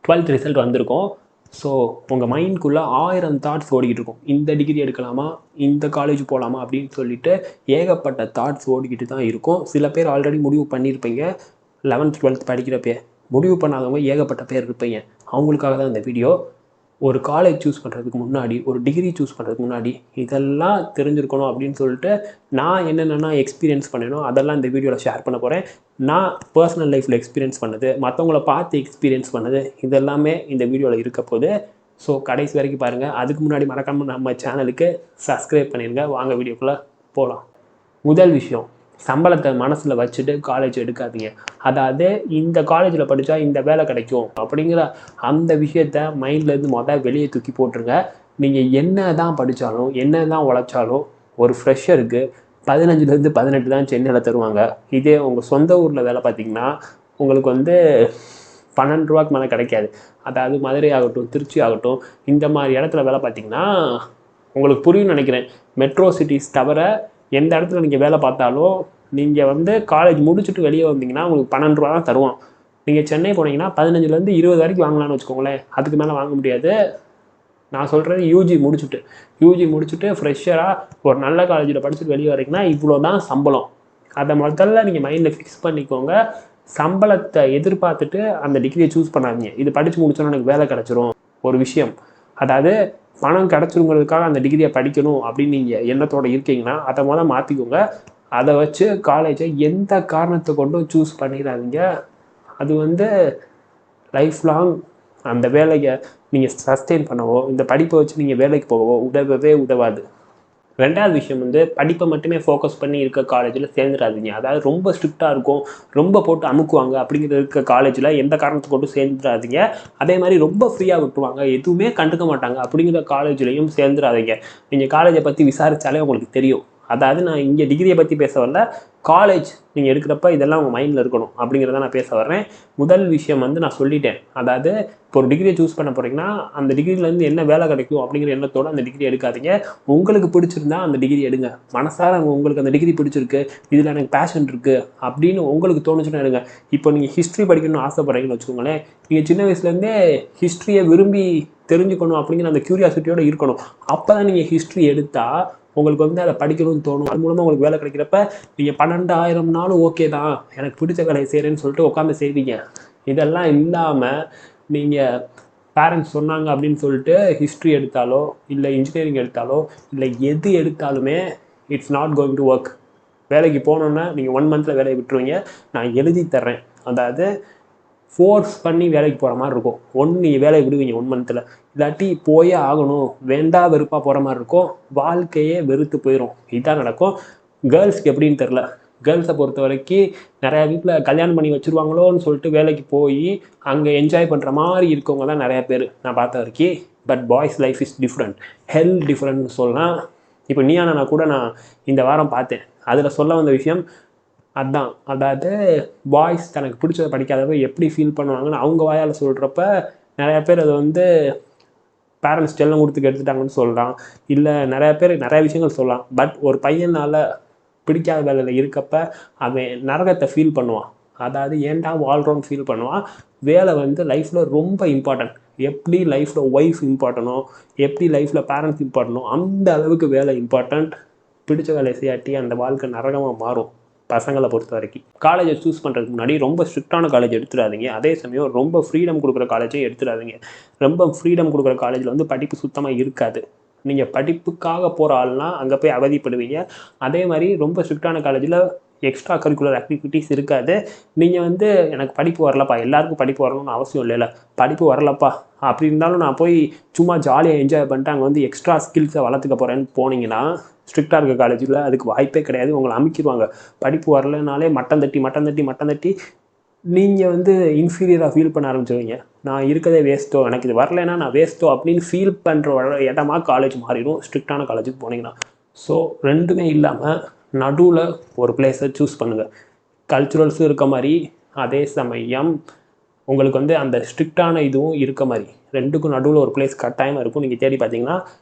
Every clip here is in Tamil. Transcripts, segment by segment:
12th ரிசல்ட் வந்திருக்கும். ஸோ உங்கள் மைண்ட்குள்ளே 1000 தாட்ஸ் ஓடிக்கிட்டு இருக்கும். இந்த டிகிரி எடுக்கலாமா, இந்த காலேஜ் போகலாமா அப்படின்னு சொல்லிட்டு ஏகப்பட்ட தாட்ஸ் ஓடிக்கிட்டு தான் இருக்கும். சில பேர் ஆல்ரெடி முடிவு பண்ணியிருப்பீங்க. 11th 12th படிக்கிறப்பே முடிவு பண்ணாதவங்க ஏகப்பட்ட பேர் இருப்பீங்க. அவங்களுக்காக தான் இந்த வீடியோ. ஒரு காலேஜ் சூஸ் பண்ணுறதுக்கு முன்னாடி, ஒரு டிகிரி சூஸ் பண்ணுறதுக்கு முன்னாடி இதெல்லாம் தெரிஞ்சிருக்கணும் அப்படின்னு சொல்லிட்டு நான் என்னென்னா எக்ஸ்பீரியன்ஸ் பண்ணேனோ அதெல்லாம் இந்த வீடியோவில் ஷேர் பண்ண போகிறேன். நான் பர்சனல் லைஃப்பில் எக்ஸ்பீரியன்ஸ் பண்ணது, மற்றவங்கள பார்த்து எக்ஸ்பீரியன்ஸ் பண்ணது, இதெல்லாமே இந்த வீடியோவில் இருக்க போது. ஸோ கடைசி வரைக்கும் பாருங்கள். அதுக்கு முன்னாடி மறக்காமல் நம்ம சேனலுக்கு சப்ஸ்கிரைப் பண்ணிடுங்க. வாங்க வீடியோக்குள்ளே போகலாம். முதல் விஷயம், சம்பளத்தை மனசில் வச்சுட்டு காலேஜ் எடுக்காதீங்க. அதாவது இந்த காலேஜில் படித்தா இந்த வேலை கிடைக்கும் அப்படிங்கிற அந்த விஷயத்த மைண்ட்லேருந்து வெளியே தூக்கி போட்டுருங்க. நீங்கள் என்ன தான் படித்தாலும் என்ன தான் உழைச்சாலும் ஒரு ஃப்ரெஷருக்கு 15லேருந்து 18 தான் சென்னையில் தருவாங்க. இதே உங்கள் சொந்த ஊரில் வேலை பார்த்தீங்கன்னா உங்களுக்கு 12 ரூபாய்க்கு மேலே கிடைக்காது. அதாவது மதுரை ஆகட்டும், திருச்சி ஆகட்டும், இந்த மாதிரி இடத்துல வேலை பார்த்தீங்கன்னா உங்களுக்கு புரியும்னு நினைக்கிறேன். மெட்ரோ சிட்டிஸ் தவிர எந்த இடத்துல நீங்கள் வேலை பார்த்தாலும் நீங்கள் காலேஜ் முடிச்சுட்டு வெளியே வந்தீங்கன்னா உங்களுக்கு 12 ரூபா தான் தருவான். நீங்கள் சென்னை போனீங்கன்னா 15லேருந்து 20 வரைக்கும் வாங்கலாம்னு வச்சுக்கோங்களேன். அதுக்கு மேலே வாங்க முடியாது. நான் சொல்கிறது யூஜி முடிச்சுட்டு ஃப்ரெஷராக ஒரு நல்ல காலேஜில் படிச்சுட்டு வெளியே வரீங்கன்னா இவ்வளோ தான் சம்பளம். அதை முதல்ல நீங்கள் மைண்டில் ஃபிக்ஸ் பண்ணிக்கோங்க. சம்பளத்தை எதிர்பார்த்துட்டு அந்த டிகிரியை சூஸ் பண்ணாதீங்க. இது படித்து முடிச்சோன்னா எனக்கு வேலை கிடச்சிரும் ஒரு விஷயம். அதாவது பணம் கிடச்சிருங்கிறதுக்காக அந்த டிகிரியை படிக்கணும் அப்படின்னு நீங்கள் எண்ணத்தோடு இருக்கீங்கன்னா அதை மாற்றிக்கோங்க. அதை வச்சு காலேஜை எந்த காரணத்தை கொண்டும் சூஸ் பண்ணிடாதீங்க. அது லைஃப் லாங் அந்த வேலையை நீங்கள் சஸ்டெயின் பண்ணவோ, இந்த படிப்பை வச்சு நீங்கள் வேலைக்கு போகவோ உதவாது. ரெண்டாவது விஷயம் படிப்பை மட்டுமே ஃபோக்கஸ் பண்ணி இருக்க காலேஜில் சேர்ந்துடாதீங்க. அதாவது ரொம்ப ஸ்ட்ரிக்டாக இருக்கும், ரொம்ப போட்டு அமுக்குவாங்க அப்படிங்கிற இருக்க காலேஜில் எந்த காரணத்தை கொண்டு சேர்ந்துடாதீங்க. அதே மாதிரி ரொம்ப ஃப்ரீயாக விட்டுருவாங்க, எதுவுமே கண்டுக்க மாட்டாங்க அப்படிங்கிற காலேஜ்லேயும் சேர்ந்துடாதீங்க. நீங்கள் காலேஜை பற்றி விசாரித்தாலே உங்களுக்கு தெரியும். அதாவது நான் இங்கே டிகிரியை பற்றி பேச வரல, காலேஜ் நீங்கள் எடுக்கிறப்ப இதெல்லாம் உங்கள் மைண்டில் இருக்கணும் அப்படிங்கிறத நான் பேச வர்றேன். முதல் விஷயம் நான் சொல்லிட்டேன். அதாவது இப்போ ஒரு டிகிரியை சூஸ் பண்ண போகிறீங்கன்னா அந்த டிகிரிலேருந்து என்ன வேலை கிடைக்கும் அப்படிங்கிற எண்ணத்தோடு அந்த டிகிரி எடுக்காதீங்க. உங்களுக்கு பிடிச்சிருந்தா அந்த டிகிரி எடுங்க. மனசார உங்களுக்கு அந்த டிகிரி பிடிச்சிருக்கு, இதில் எனக்கு பேஷன் இருக்குது அப்படின்னு உங்களுக்கு தோணுச்சுன்னா எடுங்க. இப்போ நீங்கள் ஹிஸ்ட்ரி படிக்கணும்னு ஆசைப்படுறீங்கன்னு வச்சுக்கோங்களேன். நீங்கள் சின்ன வயசுலேருந்தே ஹிஸ்ட்ரியை விரும்பி தெரிஞ்சுக்கணும் அப்படிங்கிற அந்த க்யூரியாசிட்டியோடு இருக்கணும். அப்போ தான் நீங்கள் ஹிஸ்ட்ரி எடுத்தால் உங்களுக்கு அதை படிக்கணும்னு தோணும். அது மூலமாக உங்களுக்கு வேலை கிடைக்கிறப்ப நீங்கள் 12,000 ஓகே தான், எனக்கு பிடிச்ச வேலையை செய்கிறேன்னு சொல்லிட்டு உட்காந்து செய்வீங்க. இதெல்லாம் இல்லாமல் நீங்கள் பேரண்ட்ஸ் சொன்னாங்க அப்படின்னு சொல்லிட்டு ஹிஸ்ட்ரி எடுத்தாலோ இல்லை இன்ஜினியரிங் எடுத்தாலோ இல்லை எது எடுத்தாலுமே it's not going to work. வேலைக்கு போனோன்னா நீங்கள் 1 மந்தில் வேலையை விட்டுருவீங்க. நான் எழுதி தர்றேன். அதாவது ஃபோர்ஸ் பண்ணி வேலைக்கு போகிற மாதிரி இருக்கும். நீங்கள் வேலையை விடுவீங்க 1 மந்தில், இல்லாட்டி போயே ஆகணும், வேண்டா வெறுப்பாக போகிற மாதிரி இருக்கும். வாழ்க்கையே வெறுத்து போயிடும். இதுதான் நடக்கும். கேர்ள்ஸ்க்கு எப்படின்னு தெரில. கேர்ள்ஸை பொறுத்த வரைக்கும் நிறையா வீட்டில் கல்யாணம் பண்ணி வச்சுருவாங்களோன்னு சொல்லிட்டு வேலைக்கு போய் அங்கே என்ஜாய் பண்ணுற மாதிரி இருக்கவங்க தான் நிறையா பேர் நான் பார்த்த வரைக்கும். But boys life is different, hell டிஃப்ரெண்ட்னு சொல்லலாம். இப்போ நீயானா கூட நான் இந்த வாரம் பார்த்தேன். அதில் சொல்ல வந்த விஷயம் அதுதான். அதாவது பாய்ஸ் தனக்கு பிடிச்சதை படிக்காதப்ப எப்படி ஃபீல் பண்ணுவாங்கன்னு அவங்க வாயால் சொல்கிறப்ப நிறையா பேர் அதை பேரண்ட்ஸ் செல்லம் கொடுத்து எடுத்துட்டாங்கன்னு சொல்கிறான். இல்லை நிறையா பேர் நிறையா விஷயங்கள் சொல்லலாம். பட் ஒரு பையனால் பிடிக்காத வேலையில் இருக்கப்ப அவன் நரகத்தை ஃபீல் பண்ணுவான். அதாவது ஏன்டா வாழ்கிறோன்னு ஃபீல் பண்ணுவான். வேலை லைஃப்பில் ரொம்ப இம்பார்ட்டன்ட். எப்படி லைஃப்பில் ஒய்ஃப் இம்பார்ட்டனோ, எப்படி லைஃப்பில் பேரண்ட்ஸ் இம்பார்ட்டனோ அந்த அளவுக்கு வேலை இம்பார்ட்டன்ட். பிடிச்ச வேலையை செய்யாட்டி அந்த வாழ்க்கை நரகமாக மாறும். பசங்களை பொறுத்த வரைக்கும் காலேஜை சூஸ் பண்ணுறதுக்கு முன்னாடி ரொம்ப ஸ்ட்ரிக்டான காலேஜ் எடுத்துடாதீங்க. அதே சமயம் ரொம்ப ஃப்ரீடம் கொடுக்குற காலேஜை எடுத்துடாதீங்க. ரொம்ப ஃப்ரீடம் கொடுக்குற காலேஜில் படிப்பு சுத்தமாக இருக்காது. நீங்கள் படிப்புக்காக போகிற ஆள்னால் அங்கே போய் அவதிப்படுவீங்க. அதே மாதிரி ரொம்ப ஸ்ட்ரிக்டான காலேஜில் எக்ஸ்ட்ரா கரிக்குலர் ஆக்டிவிட்டீஸ் இருக்காது. நீங்கள் எனக்கு படிப்பு வரலப்பா, எல்லாருக்கும் படிப்பு வரணும்னு அவசியம் இல்லைல்ல, படிப்பு வரலப்பா அப்படி இருந்தாலும் நான் போய் சும்மா ஜாலியாக என்ஜாய் பண்ணிட்டு அங்கே எக்ஸ்ட்ரா ஸ்கில்ஸை வளர்த்துக்க போகிறேன்னு போனீங்கன்னா ஸ்ட்ரிக்டாக இருக்க காலேஜில் அதுக்கு வாய்ப்பே கிடையாது. உங்களை அமைக்கிடுவாங்க. படிப்பு வரலனாலே மட்டம் தட்டி நீங்கள் இன்ஃபீரியராக ஃபீல் பண்ண ஆரம்பிச்சுவீங்க. நான் இருக்கதே வேஸ்ட்டோ, எனக்கு இது வரலைன்னா நான் வேஸ்ட்டோ அப்படின்னு ஃபீல் பண்ணுற இடமா காலேஜ் மாறிடும் ஸ்ட்ரிக்டான காலேஜுக்கு போனீங்கன்னா. ஸோ ரெண்டுமே இல்லாமல் நடுவில் ஒரு பிளேஸை சூஸ் பண்ணுங்கள். கல்ச்சுரல்ஸும் இருக்க மாதிரி, அதே சமயம் உங்களுக்கு அந்த ஸ்ட்ரிக்டான இதுவும் இருக்க மாதிரி, ரெண்டுக்கும் நடுவில் ஒரு பிளேஸ் கட்டாயமாக இருக்கும். நீங்கள் தேடி பார்த்தீங்கன்னா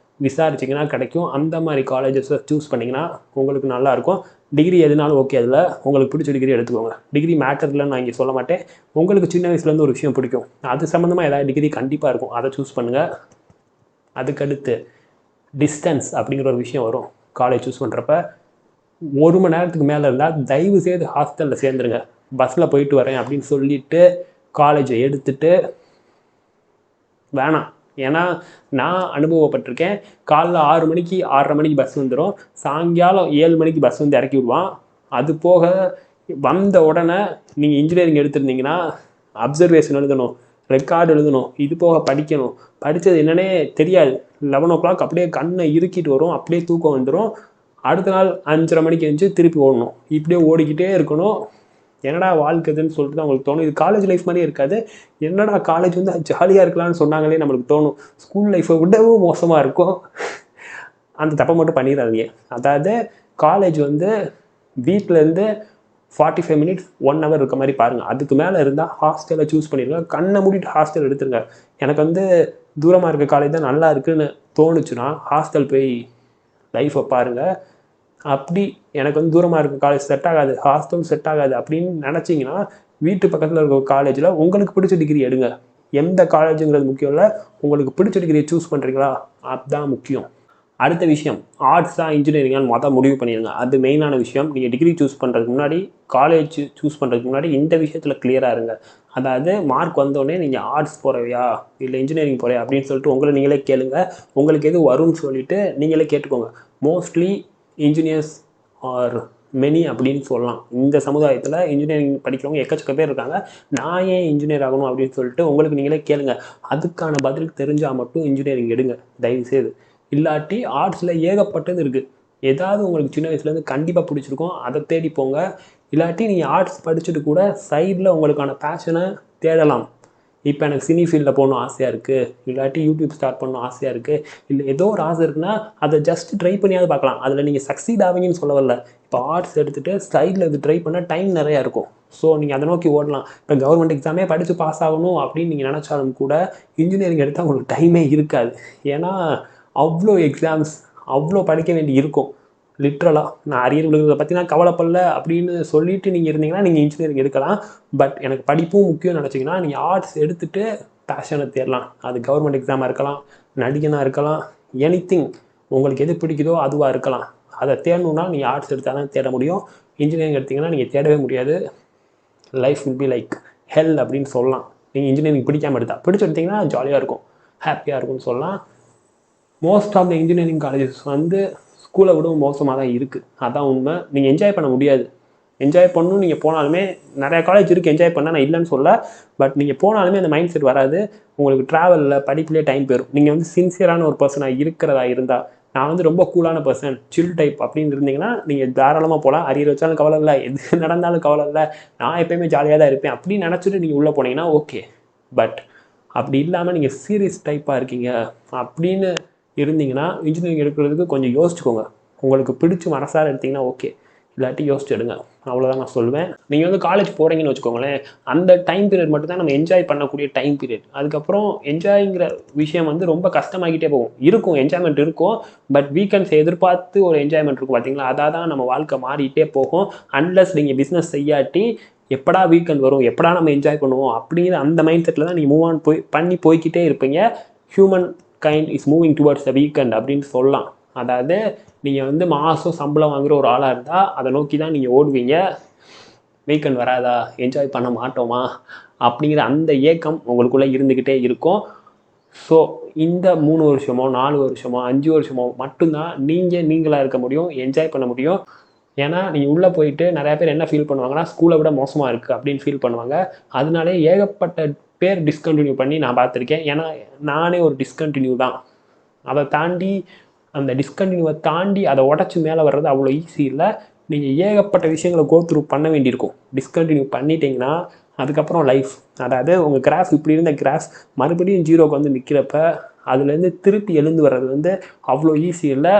விசாரிச்சிங்கன்னா கிடைக்கும். அந்த மாதிரி காலேஜஸை சூஸ் பண்ணிங்கன்னா உங்களுக்கு நல்லாயிருக்கும். டிகிரி எதுனாலும் ஓகே, அதில் உங்களுக்கு பிடிச்ச டிகிரி எடுத்துக்கோங்க. டிகிரி மேட்டர் இல்லைன்னு நான் இங்கே சொல்ல மாட்டேன். உங்களுக்கு சின்ன வயசுலேருந்து ஒரு விஷயம் பிடிக்கும், அது சம்மந்தமாக ஏதாவது டிகிரி கண்டிப்பாக இருக்கும், அதை சூஸ் பண்ணுங்கள். அதுக்கடுத்து டிஸ்டன்ஸ் அப்படிங்கிற ஒரு விஷயம் வரும் காலேஜ் சூஸ் பண்ணுறப்ப. 1 மணி நேரத்துக்கு மேலே இருந்தால் தயவு செய்து ஹாஸ்டலில் சேர்ந்துருங்க. பஸ்ஸில் போயிட்டு வரேன் அப்படின்னு சொல்லிவிட்டு காலேஜை எடுத்துகிட்டு வேணாம். ஏன்னா நான் அனுபவப்பட்டிருக்கேன். காலைல 6 மணிக்கு 6:30 மணிக்கு பஸ் வந்துடும், சாயங்காலம் 7 மணிக்கு பஸ் வந்து இறக்கி விடுவான். அது போக வந்த உடனே நீங்கள் இன்ஜினியரிங் எடுத்துருந்தீங்கன்னா அப்சர்வேஷன் எழுதணும், ரெக்கார்டு எழுதணும், இது போக படிக்கணும். படித்தது என்னன்னே தெரியாது. 11 o'clock அப்படியே கண்ணை இறுக்கிட்டு வரும், அப்படியே தூக்கம் வந்துடும். அடுத்த நாள் 5:30 மணிக்கு எழுந்துச்சு திருப்பி ஓடணும். இப்படியே ஓடிக்கிட்டே இருக்கணும். என்னடா வாழ்க்கைதுன்னு சொல்லிட்டு தான் உங்களுக்கு தோணும். இது காலேஜ் லைஃப் மாதிரியே இருக்காது. என்னடா காலேஜ் வந்து ஜாலியாக இருக்கலாம்னு சொன்னாங்களே நம்மளுக்கு தோணும். ஸ்கூல் லைஃப்பை விடவும் மோசமாக இருக்கும். அந்த தப்பை மட்டும் பண்ணிடாதீங்க. அதாவது காலேஜ் வந்து வீட்டிலேருந்து 45 minutes 1 hour இருக்க மாதிரி பாருங்கள். அதுக்கு மேலே இருந்தால் ஹாஸ்டலை சூஸ் பண்ணிடுங்க. கண்ணை மூடிட்டு ஹாஸ்டல் எடுத்துருங்க. எனக்கு வந்து தூரமாக இருக்க காலேஜ் தான் நல்லா இருக்குன்னு தோணுச்சுன்னா ஹாஸ்டல் போய் லைஃப்பை பாருங்கள். அப்படி எனக்கு வந்து தூரமாக இருக்க காலேஜ் செட் ஆகாது, ஹாஸ்டல் செட் ஆகாது அப்படின்னு நினச்சிங்கன்னா வீட்டு பக்கத்தில் இருக்க காலேஜில் உங்களுக்கு பிடிச்ச டிகிரி எடுங்க. எந்த காலேஜுங்கிறது முக்கியம் இல்லை, உங்களுக்கு பிடிச்ச டிகிரியை சூஸ் பண்ணுறீங்களா அதுதான் முக்கியம். அடுத்த விஷயம், ஆர்ட்ஸா இன்ஜினியரிங்கான்னு முடிவு பண்ணிடுங்க. அது மெயினான விஷயம். நீங்கள் டிகிரி சூஸ் பண்ணுறதுக்கு முன்னாடி, காலேஜ் சூஸ் பண்ணுறதுக்கு முன்னாடி இந்த விஷயத்தில் கிளியராக இருங்க. அதாவது மார்க் வந்தோடனே நீங்கள் ஆர்ட்ஸ் போகிறவையா இல்லை இன்ஜினியரிங் போகிறியா அப்படின்னு சொல்லிட்டு உங்களை நீங்களே கேளுங்க. உங்களுக்கு எது வரும்னு சொல்லிவிட்டு நீங்களே கேட்டுக்கோங்க. மோஸ்ட்லி இன்ஜினியர்ஸ் ஆர் மெனி அப்படின்னு சொல்லலாம். இந்த சமுதாயத்தில் இன்ஜினியரிங் படிக்கிறவங்க எக்கச்சக்க பேர் இருக்காங்க. நான் ஏன் இன்ஜினியர் ஆகணும் அப்படின்னு சொல்லிட்டு உங்களுக்கு நீங்களே கேளுங்க. அதுக்கான பதில் தெரிஞ்சால் மட்டும் இன்ஜினியரிங் எடுங்க தயவுசெய்து. இல்லாட்டி ஆர்ட்ஸில் ஏகப்பட்டது இருக்குது. ஏதாவது உங்களுக்கு சின்ன வயசுலேருந்து கண்டிப்பாக பிடிச்சிருக்கும், அதை தேடி போங்க. இல்லாட்டி நீங்கள் ஆர்ட்ஸ் படிச்சுட்டு கூட சைடில் உங்களுக்கான பேஷனை தேடலாம். இப்போ எனக்கு சினி ஃபீல்டில் போகணும் ஆசையாக இருக்குது, இல்லாட்டி யூடியூப் ஸ்டார்ட் பண்ணணும் ஆசையாக இருக்குது, இல்லை ஏதோ ஒரு ஆசை இருக்குன்னா அதை ஜஸ்ட் ட்ரை பண்ணியாவது பார்க்கலாம். அதில் நீங்கள் சக்சீட் ஆவீங்கன்னு சொல்ல வரல. இப்போ ஆர்ட்ஸ் எடுத்துகிட்டு சைடில் இது ட்ரை பண்ணால் டைம் நிறையா இருக்கும். ஸோ நீங்கள் அதை நோக்கி ஓடலாம். இப்போ கவர்மெண்ட் எக்ஸாமே படித்து பாஸ் ஆகணும் அப்படின்னு நீங்கள் நினச்சாலும் கூட இன்ஜினியரிங் எடுத்தால் உங்களுக்கு டைமே இருக்காது. ஏன்னா அவ்வளோ எக்ஸாம்ஸ், அவ்வளோ படிக்க வேண்டி இருக்கும். லிட்ரலாக நான் அரியர் விழுகிறத பற்றி நான் கவலைப்படல அப்படின்னு சொல்லிட்டு நீங்கள் இருந்தீங்கன்னா நீங்கள் இன்ஜினியரிங் எடுக்கலாம். பட் எனக்கு படிப்பும் முக்கியம் நினச்சிங்கன்னா நீங்கள் ஆர்ட்ஸ் எடுத்துகிட்டு பேஷனை தேடலாம். அது கவர்மெண்ட் எக்ஸாமாக இருக்கலாம், நடிகனாக இருக்கலாம், எனிதிங் உங்களுக்கு எது பிடிக்குதோ அதுவாக இருக்கலாம். அதை தேடணுன்னா நீங்கள் ஆர்ட்ஸ் எடுத்தால் தான் தேட முடியும். இன்ஜினியரிங் எடுத்திங்கன்னா நீங்கள் தேடவே முடியாது. Life will be like hell அப்படின்னு சொல்லலாம். நீங்கள் இன்ஜினியரிங் பிடிக்காமல் எடுத்தால், பிடிச்சி எடுத்திங்கன்னா ஜாலியாக இருக்கும், ஹாப்பியாக இருக்கும்னு சொல்லலாம். Most of the engineering colleges வந்து ஸ்கூலை விடவும் மோசமாக தான் இருக்குது. அதான் உண்மை. நீங்கள் என்ஜாய் பண்ண முடியாது. என்ஜாய் பண்ணணும் நீங்கள் போனாலுமே நிறையா காலேஜ் இருக்குது என்ஜாய் பண்ண, நான் இல்லைன்னு சொல்ல. பட் நீங்கள் போனாலுமே அந்த மைண்ட் செட் வராது. உங்களுக்கு ட்ராவலில் படிப்புலேயே டைம் போயிடும். நீங்கள் வந்து சின்சியரான ஒரு பர்சனாக இருக்கிறதா இருந்தால், நான் வந்து ரொம்ப கூலான பர்சன், சில் டைப் அப்படின்னு இருந்தீங்கன்னா நீங்கள் தாராளமாக போகலாம். அரியர் வச்சாலும் கவலை இல்லை, எது நடந்தாலும் கவலை இல்லை, நான் எப்போயுமே ஜாலியாக தான் இருப்பேன் அப்படின்னு நினச்சிட்டு நீங்கள் உள்ளே போனீங்கன்னா ஓகே. பட் அப்படி இல்லாமல் நீங்கள் சீரியஸ் டைப்பாக இருக்கீங்க அப்படின்னு இருந்தீங்கன்னா இன்ஜினியரிங் எடுக்கிறதுக்கு கொஞ்சம் யோசிச்சுக்கோங்க. உங்களுக்கு பிடிச்சி மனசார எடுத்திங்கன்னா ஓகே, இல்லாட்டி யோசிச்சு எடுங்க. அவ்வளோதான் நான் சொல்லுவேன். நீங்கள் வந்து காலேஜ் போகிறீங்கன்னு வச்சுக்கோங்களேன், அந்த டைம் பீரியட் மட்டும் தான் நம்ம என்ஜாய் பண்ணக்கூடிய டைம் பீரியட். அதுக்கப்புறம் என்ஜாய்ங்கிற விஷயம் வந்து ரொம்ப கஷ்டமாகிட்டே போகும். இருக்கும் என்ஜாய்மெண்ட் இருக்கும், பட் வீக்கெண்ட்ஸ் எதிர்பார்த்து ஒரு என்ஜாய்மெண்ட் இருக்கும் பார்த்தீங்களா, அதான் தான் நம்ம வாழ்க்கை மாறிட்டே போகும். அன்லஸ் நீங்கள் பிஸ்னஸ் செய்யாட்டி எப்படா வீக்கெண்ட் வரும், எப்படா நம்ம என்ஜாய் பண்ணுவோம் அப்படிங்கிற அந்த மைண்ட் செட்டில் தான் நீங்கள் மூவ் ஆன் போய்கிட்டே இருப்பீங்க. Human kind is moving towards the weekend அப்படின்னு சொல்லலாம். அதாவது நீங்கள் வந்து மாதம் சம்பளம் வாங்குகிற ஒரு ஆளாக இருந்தால் அதை நோக்கி தான் நீங்கள் ஓடுவீங்க. வீக்கெண்ட் வராதா, என்ஜாய் பண்ண மாட்டோமா அப்படிங்கிற அந்த ஏக்கம் உங்களுக்குள்ளே இருந்துக்கிட்டே இருக்கும். ஸோ இந்த 3 வருஷமோ 4 வருஷமோ 5 வருஷமோ மட்டும்தான் நீங்களாக இருக்க முடியும், என்ஜாய் பண்ண முடியும். ஏன்னா நீங்கள் உள்ளே போயிட்டு நிறையா பேர் என்ன ஃபீல் பண்ணுவாங்கன்னா ஸ்கூலை விட மோசமாக இருக்குது அப்படின்னு ஃபீல் பண்ணுவாங்க. அதனாலே ஏகப்பட்ட பேர் டிஸ்கண்டினியூ பண்ணி நான் பார்த்துருக்கேன். ஏன்னா நானே ஒரு டிஸ்கண்டினியூ தான். அதை தாண்டி அந்த டிஸ்கண்டினியூவை தாண்டி அதை உடச்சி மேலே வர்றது அவ்வளோ ஈஸி இல்லை. நீங்கள் ஏகப்பட்ட விஷயங்களை கோ த்ரூ பண்ண வேண்டியிருக்கும். டிஸ்கண்டினியூ பண்ணிட்டீங்கன்னா அதுக்கப்புறம் லைஃப், அதாவது உங்கள் கிராஃப் இப்படி இருந்த கிராஃப் மறுபடியும் ஜீரோக்கு வந்து நிற்கிறப்ப அதுலேருந்து திருப்பி எழுந்து வர்றது வந்து அவ்வளோ ஈஸி இல்லை.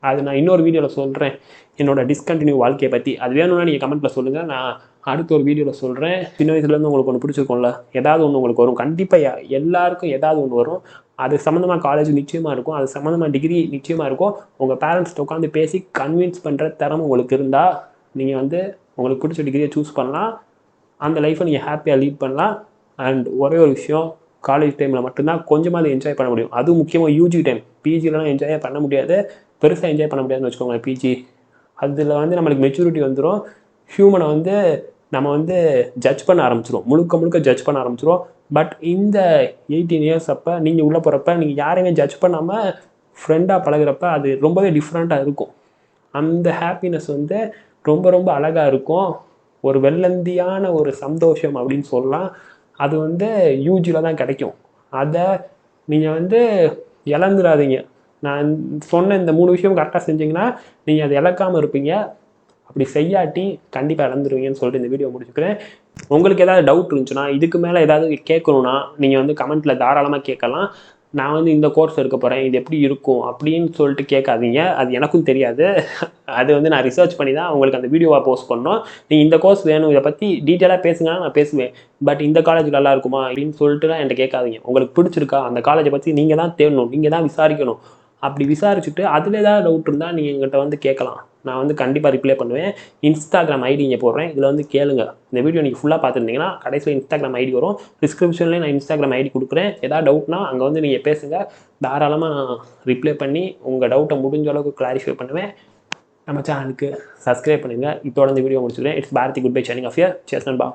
அது நான் இன்னொரு வீடியோவில் சொல்கிறேன் என்னோடய டிஸ்கண்டினியூ வாழ்க்கையை பற்றி. அது வேணும்னா நீங்கள் கமெண்ட்டில் சொல்லுங்கள், நான் அடுத்த ஒரு வீடியோவில் சொல்கிறேன். சின்ன வயசுலேருந்து உங்களுக்கு ஒன்று பிடிச்சிருக்கும்ல, ஏதாவது ஒன்று உங்களுக்கு வரும். கண்டிப்பாக எல்லாருக்கும் ஏதாவது ஒன்று வரும். அது சம்மந்தமாக காலேஜ் நிச்சயமாக இருக்கும், அது சம்மந்தமாக டிகிரி நிச்சயமாக இருக்கும். உங்கள் பேரண்ட்ஸ்கிட்ட உட்காந்து பேசி கன்வின்ஸ் பண்ணுற திறமை உங்களுக்கு இருந்தால் நீங்கள் வந்து உங்களுக்கு பிடிச்ச டிகிரியை சூஸ் பண்ணலாம். அந்த லைஃப்பை நீங்கள் ஹாப்பியாக லீட் பண்ணலாம். அண்ட் ஒரே ஒரு விஷயம், காலேஜ் டைமில் மட்டும்தான் கொஞ்சமாக என்ஜாய் பண்ண முடியும். அதுவும் முக்கியமாக யூஜி டைம். பிஜிலலாம் என்ஜாயே பண்ண முடியாது, பெருசாக என்ஜாய் பண்ண முடியாதுன்னு வச்சுக்கோங்களேன். பிஜி அதில் வந்து நம்மளுக்கு மெச்சூரிட்டி வந்துடும். ஹியூமனை வந்து நம்ம வந்து ஜட்ஜ் பண்ண ஆரம்பிச்சிடும், முழுக்க ஜட்ஜ் பண்ண ஆரம்பிச்சிடும். பட் இந்த 18 இயர்ஸ் அப்போ நீங்கள் உள்ளே போகிறப்ப நீங்கள் யாரையுமே ஜட்ஜ் பண்ணாமல் ஃப்ரெண்டாக பழகிறப்ப அது ரொம்பவே டிஃப்ரெண்ட்டாக இருக்கும். அந்த ஹாப்பினஸ் வந்து ரொம்ப அழகாக இருக்கும். ஒரு வெள்ளந்தியான ஒரு சந்தோஷம் அப்படின்னு சொல்லலாம். அது வந்து யூஜியில் தான் கிடைக்கும். அதை நீங்கள் வந்து இழந்துடாதீங்க. நான் சொன்ன இந்த 3 விஷயம் கரெக்டாக செஞ்சிங்கன்னா நீங்கள் அதை இழக்காமல் இருப்பீங்க. அப்படி செய்யாட்டி கண்டிப்பாக இழந்துருவீங்கன்னு சொல்லிட்டு இந்த வீடியோ முடிச்சுக்கிறேன். உங்களுக்கு ஏதாவது டவுட் இருந்துச்சுன்னா, இதுக்கு மேலே ஏதாவது கேட்கணுன்னா நீங்கள் வந்து கமெண்ட்டில் தாராளமாக கேட்கலாம். நான் வந்து இந்த கோர்ஸ் எடுக்க போகிறேன், இது எப்படி இருக்கும் அப்படின்னு சொல்லிட்டு கேட்காதீங்க. அது எனக்கும் தெரியாது. அது வந்து நான் ரிசர்ச் பண்ணி தான் உங்களுக்கு அந்த வீடியோவாக போஸ்ட் பண்ணோம். நீங்கள் இந்த கோர்ஸ் வேணும், இதை பற்றி டீட்டெயிலாக பேசுங்கன்னா நான் பேசுவேன். பட் இந்த காலேஜ் நல்லா இருக்குமா அப்படின்னு சொல்லிட்டுலாம் என்கிட்ட கேட்காதீங்க. உங்களுக்கு பிடிச்சிருக்கா, அந்த காலேஜை பற்றி நீங்கள் தான் தேடணும், நீங்கள் தான் விசாரிக்கணும். அப்படி விசாரிச்சுட்டு அதில் ஏதாவது டவுட் இருந்தால் நீங்கள் எங்கிட்ட வந்து கேட்கலாம். நான் வந்து கண்டிப்பாக ரிப்ளை பண்ணுவேன். இன்ஸ்டாகிராம் ஐடி இங்கே போடுறேன், இதில் வந்து கேளுங்க. இந்த வீடியோ நீங்கள் ஃபுல்லாக பார்த்துருந்தீங்கன்னா கடைசியில் இன்ஸ்டாகிராம் ஐடி வரும். டிஸ்கிரிப்ஷன்லேயே நான் இன்ஸ்டாகிராம் ஐடி கொடுக்குறேன். ஏதாவது டவுட்னா அங்கே வந்து நீங்கள் பேசுங்க. தாராளமாக நான் ரிப்ளை பண்ணி உங்கள் டவுட்டை முடிஞ்ச அளவுக்கு கிளாரிஃபை பண்ணுவேன். நம்ம சேனலுக்கு சப்ஸ்கிரைப் பண்ணுங்கள். இதோட இந்த வீடியோ முடிச்சுக்கிறேன். It's Bharathi good bye signing off here. Cheers நண்பா.